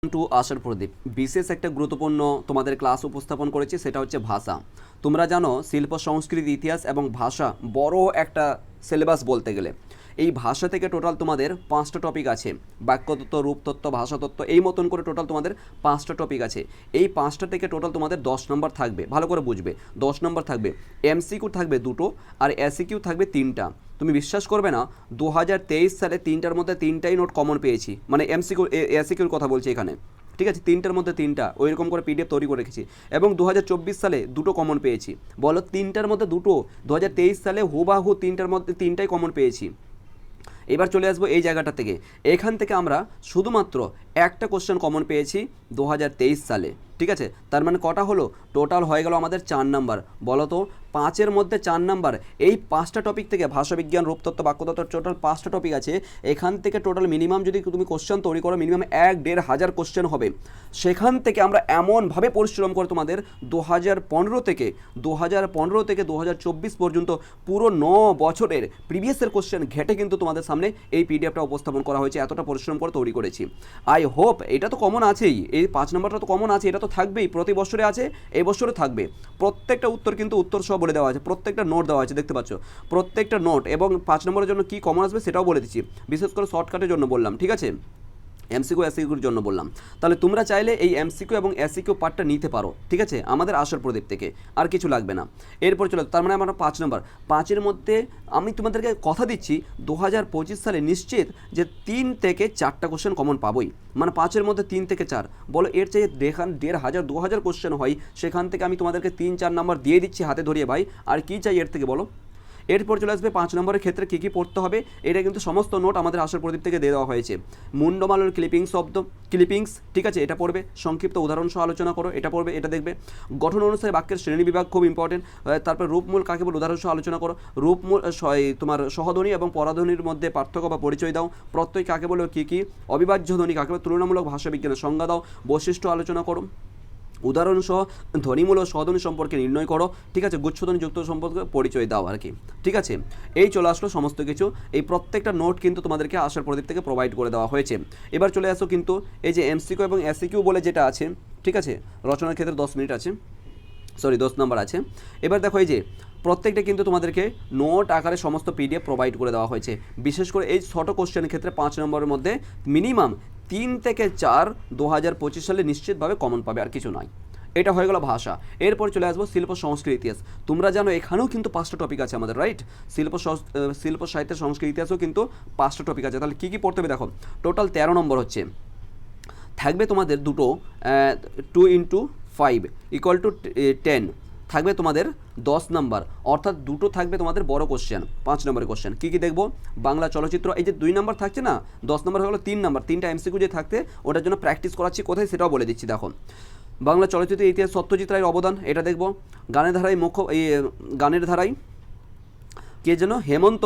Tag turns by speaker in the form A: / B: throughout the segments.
A: Two আশার প্রদীপ বিশেষ একটা গুরুত্বপূর্ণ তোমাদের ক্লাস উপস্থাপন করেছি, সেটা হচ্ছে ভাষা। তোমরা জানো শিল্প সংস্কৃতি ইতিহাস এবং ভাষা বড় একটা সিলেবাস বলতে গেলে। এই ভাষা থেকে টোটাল তোমাদের 5টা টপিক আছে, বাক্যতত্ত্ব, রূপতত্ত্ব, ভাষাতত্ত্ব, এই মতন করে টোটাল তোমাদের 5টা টপিক আছে। এই 5টা থেকে টোটাল তোমাদের 10 নম্বর থাকবে, ভালো করে বুঝবে। 10 নম্বর থাকবে, এমসিকিউ থাকবে 2টো আর এসিকিউ থাকবে 3টা। তুমি বিশ্বাস করবে না, 2023 সালে 3টার মধ্যে 3টাই নোট কমন পেয়েছি, মানে এমসিকিউ এসিকিউর কথা বলছি এখানে, ঠিক আছে? 3টার মধ্যে 3টা ওইরকম করে পিডিএফ তৈরি করে রেখেছি। এবং 2024 সালে 2টো কমন পেয়েছি। বলো 3টার মধ্যে 2টো, 2023 সালে হুবাহু 3টার মধ্যে 3টাই কমন পেয়েছি। এবার চলে আসবো এই জায়গাটা থেকে। এখান থেকে আমরা শুধুমাত্র একটা কোশ্চেন কমন পেয়েছি 2023 সালে, ঠিক আছে? তার মানে কটা হলো? টোটাল হয়ে গেল আমাদের 4 নাম্বার। বলো তো 5-এর মধ্যে 4 নাম্বার। এই 5টা টপিক থেকে, ভাষাবিজ্ঞান, রূপতত্ত্ব, বাক্যতত্ত্ব, টোটাল 5টা টপিক আছে। এখান থেকে টোটাল মিনিমাম যদি তুমি কোশ্চেন তৈরি করো, মিনিমাম 1-1.5 হাজার কোশ্চেন হবে। সেখান থেকে আমরা এমনভাবে পরিশ্রম করে তোমাদের 2015 থেকে 2024 পর্যন্ত পুরো 9 বছরের প্রিভিয়াসের কোশ্চেন ঘেটে কিন্তু তোমাদের সামনে এই পিডিএফটা উপস্থাপন করা হয়েছে। এতটা পরিশ্রম করে তৈরি করেছি। আই হোপ এটা তো কমন আছেই, এই 5 নম্বরটা তো কমন আছে, এটা তো থাকবেই, প্রতি বছরে আছে, এই বছরে থাকবে। প্রত্যেকটা উত্তর কিন্তু উত্তর সহ বলে দেওয়া আছে, প্রত্যেকটা নোট দেওয়া আছে, দেখতে পাচ্ছ প্রত্যেকটা নোট। এবং 5 নম্বরের জন্য কি কমন আসবে সেটাও বলে দিচ্ছি, বিশেষ করে শর্টকাটের জন্য বললাম, ঠিক আছে? এমসিকিউ এসিকিউর জন্য বললাম। তাহলে তোমরা চাইলে এই এমসিকিউ এবং এসিকিউ পার্টটা নিতে পারো, ঠিক আছে, আমাদের আশার প্রদীপ থেকে। আর কিছু লাগবে না। এরপর চলে, তার মানে আমরা 5 নম্বর, 5-এর মধ্যে আমি তোমাদেরকে কথা দিচ্ছি 2025 সালে নিশ্চিত যে 3 থেকে 4টা কোশ্চেন কমন পাবোই। মানে 5-এর মধ্যে 3 থেকে 4। বলো এর চেয়ে 1,500 2,000 কোশ্চেন হয়, সেখান থেকে আমি তোমাদেরকে 3-4 নম্বর দিয়ে দিচ্ছি হাতে ধরিয়ে ভাই। আর কি চাই এর থেকে বলো? এরপর চলে আসবে 5 নম্বরের ক্ষেত্রে কী কী পড়তে হবে। এটা কিন্তু সমস্ত নোট আমাদের আশার প্রদীপ থেকে দিয়ে দেওয়া হয়েছে। মুন্ডমালার ক্লিপিংস, ঠিক আছে, এটা পড়বে। সংক্ষিপ্ত উদাহরণ সহ আলোচনা করো, এটা পড়বে, এটা দেখবে। গঠন অনুসারে বাক্যের শ্রেণী বিভাগ খুব ইম্পর্টেন্ট। তারপর রূপমূল কাকে বলে উদাহরণ সহ আলোচনা করো। রূপমূল তোমার সহধ্বনি এবং পরাধ্বনির মধ্যে পার্থক্য বা পরিচয় দাও। প্রত্যয় কাকে বলে, কী কী। অবিভাজ্য ধ্বনি কাকে বলে, তুলনামূলক ভাষাবিজ্ঞানের সংজ্ঞা দাও। বৈশিষ্ট্য আলোচনা করো। উদাহরণ সহ ধ্বনিমূল ও সহধ্বনি সম্পর্কে নির্ণয় করো, ঠিক আছে। গুচ্ছধ্বনি যুক্ত সম্পর্কে পরিচয় দাও আর কি, ঠিক আছে। এই চলে আসলো সমস্ত কিছু। এই প্রত্যেকটা নোট কিন্তু তোমাদেরকে আশার প্রদীপ থেকে প্রোভাইড করে দেওয়া হয়েছে। এবার চলে আসো কিন্তু এই যে এমসিকিউ এবং এসিকিউ বলে যেটা আছে, ঠিক আছে, রচনার ক্ষেত্রে 10 মিনিট আছে, 10 নম্বর আছে। এবার দেখো এই যে প্রত্যেকটা কিন্তু তোমাদেরকে নোট আকারে সমস্ত পিডিএফ প্রোভাইড করে দেওয়া হয়েছে। বিশেষ করে এই ছোট কোশ্চেনের ক্ষেত্রে 5 নম্বরের মধ্যে মিনিমাম 3 থেকে 4 2025 সালে নিশ্চিতভাবে কমন পাবে, আর কিছু নয়। এটা হয়ে গেল ভাষা। এরপর চলে আসবো শিল্প সংস্কৃতি ইতিহাস। তোমরা জানো এখানেও কিন্তু 5টা টপিক আছে আমাদের, রাইট? শিল্প সাহিত্যের সংস্কৃতি ইতিহাসও কিন্তু 5টা টপিক আছে। তাহলে কী কী পড়তে হবে দেখো। টোটাল 13 নম্বর হচ্ছে, থাকবে তোমাদের দুটো 2 × 5 = 10, থাকবে তোমাদের 10 নাম্বার, অর্থাৎ দুটো থাকবে তোমাদের বড় কোশ্চেন, 5 নম্বরের কোশ্চেন। কী কী দেখবো? বাংলা চলচ্চিত্র, এই যে 2 নাম্বার থাকছে না, 10 নম্বর হলো 3 নাম্বার, 3টা এমসিকিউ যে থাকতে ওটার জন্য প্র্যাকটিস করাচ্ছি কোথায় সেটাও বলে দিচ্ছি দেখো। বাংলা চলচ্চিত্রের ইতিহাস, সত্যজিৎ রায়ের অবদান, এটা দেখবো। গানের ধারায় কে যেন, হেমন্ত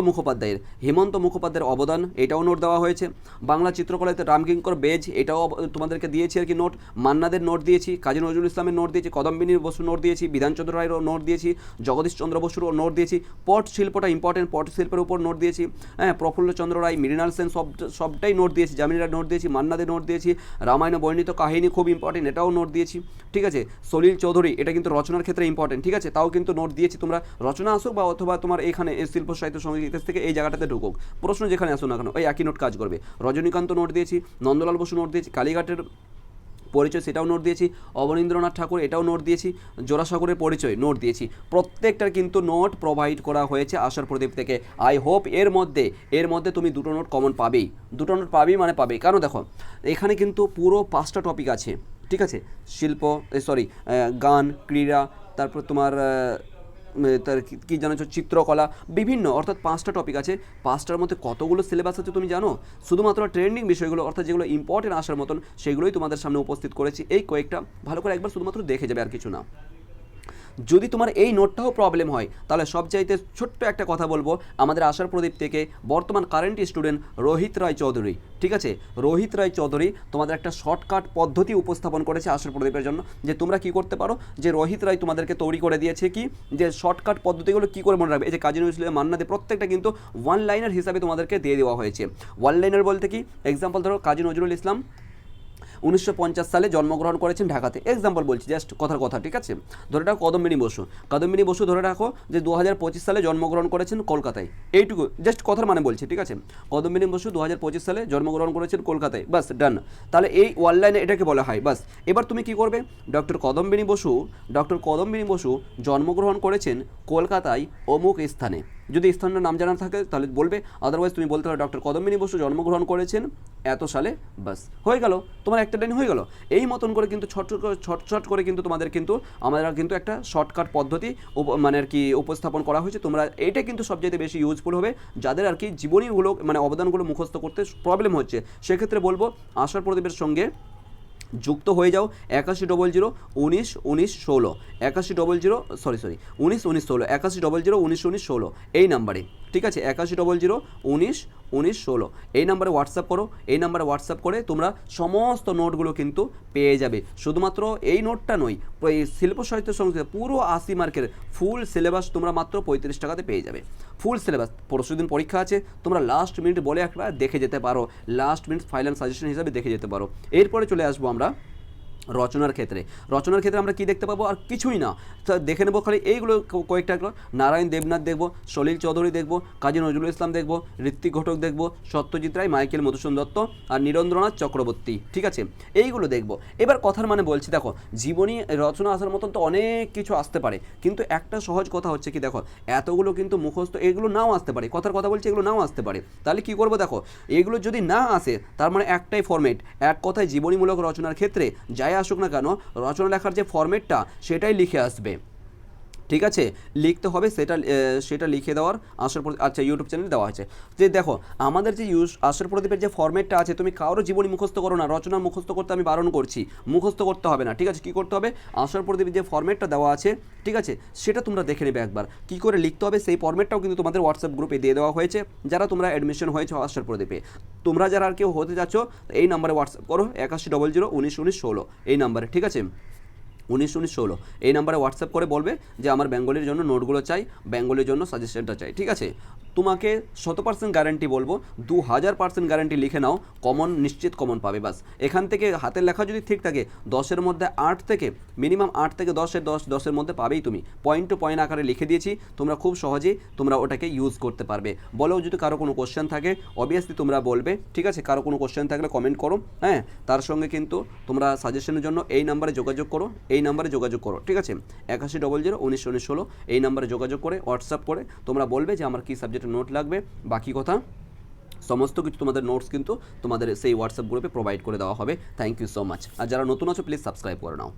A: মুখোপাধ্যায়ের অবদান, এটাও নোট দেওয়া হয়েছে। বাংলা চিত্রকলাতে রামকিঙ্কর বেজ, এটাও তোমাদেরকে দিয়েছি আর কি নোট। মান্নাদের নোট দিয়েছি, কাজী নজরুল ইসলামের নোট দিয়েছি, কদম্বিনী বসুর নোট দিয়েছি, বিধানচন্দ্র রায়েরও নোট দিয়েছি, জগদীশচন্দ্র বসুরও নোট দিয়েছি। পট শিল্পটা ইম্পর্টেন্ট, পট শিল্পের উপর নোট দিয়েছি। হ্যাঁ, প্রফুল্লচন্দ্র রায়, মৃণাল সেন, সবটাই নোট দিয়েছি। জামিনীরা নোট দিয়েছি, মান্নাদের নোট দিয়েছি। রামায়ণ বর্ণিত কাহিনী খুব ইম্পর্টেন্ট, এটাও নোট দিয়েছি, ঠিক আছে। সলিল চৌধুরী, এটা কিন্তু রচনার ক্ষেত্রে ইম্পর্টেন্ট, ঠিক আছে, তাও কিন্তু নোট দিয়েছি। তোমরা রচনা আসুক বা অথবা তোমার এখানে শিল্প সাহিত্য সংস্কৃতি ইতিহাস থেকে এই জায়গাটাতে ঢুকুক, প্রশ্ন যেখানে আসুন না কেন ওই একই নোট কাজ করবে। রজনীকান্ত নোট দিয়েছি, নন্দলাল বসু নোট দিয়েছি, কালীঘাটের পরিচয় সেটাও নোট দিয়েছি, অবনীন্দ্রনাথ ঠাকুর এটাও নোট দিয়েছি, জোড়াসাগরের পরিচয় নোট দিয়েছি। প্রত্যেকটার কিন্তু নোট প্রোভাইড করা হয়েছে আশার প্রদীপ থেকে। আই হোপ এর মধ্যে তুমি দুটো নোট কমন পাবেই, মানে পাবেই। কারণ দেখো এখানে কিন্তু পুরো 5টা টপিক আছে, ঠিক আছে। গান, ক্রীড়া, তারপর তোমার তার কী জানো, চিত্রকলা, বিভিন্ন, অর্থাৎ 5টা টপিক আছে। 5টার মধ্যে কতগুলো সিলেবাস আছে তুমি জানো? শুধুমাত্র ট্রেন্ডিং বিষয়গুলো, অর্থাৎ যেগুলো ইম্পর্টেন্ট আসার মতন সেগুলোই তোমাদের সামনে উপস্থিত করেছি। এই কয়েকটা ভালো করে একবার শুধুমাত্র দেখে যাবে, আর কিছু না। যদি তোমার এই নোটটাও প্রবলেম হয় তাহলে সবচাইতে ছোট্ট একটা কথা বলবো, আমাদের আশার প্রদীপ থেকে বর্তমান কারেন্ট স্টুডেন্ট রোহিত রায় চৌধুরী, ঠিক আছে, রোহিত রায় চৌধুরী তোমাদের একটা শর্টকাট পদ্ধতি উপস্থাপন করেছে আশার প্রদীপের জন্য, যে তোমরা কি করতে পারো, যে রোহিত রায় তোমাদেরকে তৈরি করে দিয়েছে কি, যে শর্টকাট পদ্ধতিগুলো কী করে মনে রাখবে। এই যে কাজী নজরুল ইসলাম, মান্নাদে, প্রত্যেকটা কিন্তু 1 লাইনার হিসাবে তোমাদেরকে দিয়ে দেওয়া হয়েছে। 1 লাইনার বলতে কি, এক্সাম্পল ধরো কাজী নজরুল ইসলাম 1950 সালে জন্মগ্রহণ করেছেন ঢাকাতে, এক্সাম্পল বলছি, জাস্ট কথার কথা, ঠিক আছে। ধরে রাখো কাদম্বিনী বসু ধরে রাখো যে 2025 সালে জন্মগ্রহণ করেছেন কলকাতায়, এইটুকু জাস্ট কথার মানে বলছি, ঠিক আছে। কাদম্বিনী বসু 2025 সালে জন্মগ্রহণ করেছেন কলকাতায়, বাস ডান। তাহলে এই ওয়ান লাইনে এটাকে বলা হয়, বাস। এবার তুমি কি করবে, ডক্টর কাদম্বিনী বসু জন্মগ্রহণ করেছেন কলকাতায় অমুক স্থানে, যদি স্থানের নাম জানা থাকে তাহলে বলবে, আদারওয়াইজ তুমি বলতে পারো ডক্টর কাদম্বিনী বসু জন্মগ্রহণ করেছেন এত সালে, বাস হয়ে গেল, তোমার একটা লাইন হয়ে গেল। এই মতন করে কিন্তু ছট করে কিন্তু তোমাদের কিন্তু আমরা কিন্তু একটা শর্টকাট পদ্ধতি মানে আর কি উপস্থাপন করা হয়েছে। তোমরা এইটা কিন্তু সবচেয়ে বেশি ইউজফুল হবে যাদের আর কি জীবনীগুলো মানে অবদানগুলো মুখস্থ করতে প্রবলেম হচ্ছে, সেক্ষেত্রে বলবো আশার প্রদীপের সঙ্গে যুক্ত হয়ে যাও 8100191916 8100191916 এই নাম্বারে, ঠিক আছে। 8100191916 এই নাম্বারে হোয়াটসঅ্যাপ করো। এই নাম্বারে হোয়াটসঅ্যাপ করে তোমরা সমস্ত নোটগুলো কিন্তু পেয়ে যাবে। শুধুমাত্র এই নোটটা নয়, এই শিল্প সাহিত্য সংস্কৃত পুরো 80 মার্কের ফুল সিলেবাস তোমরা মাত্র 35 টাকাতে পেয়ে যাবে। ফুল সিলেবাস, পরশুদিন পরীক্ষা আছে, তোমরা লাস্ট মিনিট বলে একবার দেখে যেতে পারো, লাস্ট মিনিট ফাইনাল সাজেশন হিসাবে দেখে যেতে পারো। এরপরে চলে আসবো আমরা রচনার ক্ষেত্রে আমরা কি দেখতে পাবো, আর কিছুই না, দেখে নেবো খালি এইগুলো কয়েকটা, নারায়ণ দেবনাথ দেখবো, সলিল চৌধুরী দেখবো, কাজী নজরুল ইসলাম দেখবো, ঋত্বিক ঘটক দেখবো, সত্যজিৎ রায়, মাইকেল মধুসূদন দত্ত আর নীরেন্দ্রনাথ চক্রবর্তী, ঠিক আছে, এইগুলো দেখবো। এবার কথার মানে বলছি, দেখো জীবনী রচনা আসার মতন তো অনেক কিছু আসতে পারে, কিন্তু একটা সহজ কথা হচ্ছে কি, দেখো এতগুলো কিন্তু মুখস্থ, এগুলো নাও আসতে পারে, কথার কথা বলছি, এগুলো নাও আসতে পারে। তাহলে কি করবো, দেখো এগুলো যদি না আসে তার মানে একটাই ফরম্যাট, এক কথায় জীবনীমূলক রচনার ক্ষেত্রে যাই আসুক না কেন, রচনা লেখার যে ফরম্যাটটা সেটাই লিখে আসবে, ঠিক আছে, লিখতে হবে, সেটা লিখে দেওয়ার আচ্ছা ইউটিউব চ্যানেলে দেওয়া হয়েছে। যে দেখো আমাদের যে আশার প্রদীপের যে ফরম্যাটটা আছে, তুমি কারো জীবনী মুখস্থ করো না, রচনা মুখস্থ করতে আমি বারণ করছি, মুখস্থ করতে হবে না, ঠিক আছে। কী করতে হবে, আশার প্রদীপের যে ফরম্যাটটা দেওয়া আছে, ঠিক আছে, সেটা তোমরা দেখে নেবে একবার, কী করে লিখতে হবে সেই ফরম্যাটটাও কিন্তু তোমাদের হোয়াটসঅ্যাপ গ্রুপে দিয়ে দেওয়া হয়েছে। যারা তোমরা অ্যাডমিশন হয়েছে আশার প্রদীপে, তোমরা যারা আর কেউ হতে যাচ্ছ, এই নাম্বারে হোয়াটসঅ্যাপ করো 8100191916 এই নাম্বারে, ঠিক আছে, 1916 এই নাম্বারে হোয়াটসঅ্যাপ করে বলবে যে আমার বেঙ্গলির জন্য নোটগুলো চাই, বেঙ্গলির জন্য সাজেশনটা চাই, ঠিক আছে। তোমাকে 100% গ্যারান্টি বলবো, 2000% গ্যারান্টি লিখে নাও, কমন নিশ্চিত কমন পাবে। বাস এখান থেকে হাতের লেখা যদি ঠিক থাকে 10-এর মধ্যে 8 থেকে মিনিমাম 8 থেকে 10-10-10-এর মধ্যে পাবেই। তুমি পয়েন্ট টু পয়েন্ট আকারে লিখে দিয়েছি, তোমরা খুব সহজেই তোমরা ওটাকে ইউজ করতে পারবে। বলো যদি কারো কোনো কোশ্চেন থাকে অবভিয়াসলি তোমরা বলবে, ঠিক আছে, কারো কোনো কোশ্চেন থাকলে কমেন্ট করো, হ্যাঁ। তার সঙ্গে কিন্তু তোমরা সাজেশনের জন্য এই নাম্বারে যোগাযোগ করো, ঠিক আছে, 8100191916 এই নাম্বারে যোগাযোগ করে হোয়াটসঅ্যাপ করে তোমরা বলবে যে আমার কী সাবজেক্টের নোট লাগবে, বাকি কথা সমস্ত কিছু তোমাদের নোটস কিন্তু তোমাদের সেই হোয়াটসঅ্যাপ গ্রুপে প্রোভাইড করে দেওয়া হবে। Thank you so much. আর যারা নতুন আছো প্লিজ সাবস্ক্রাইব করে নাও।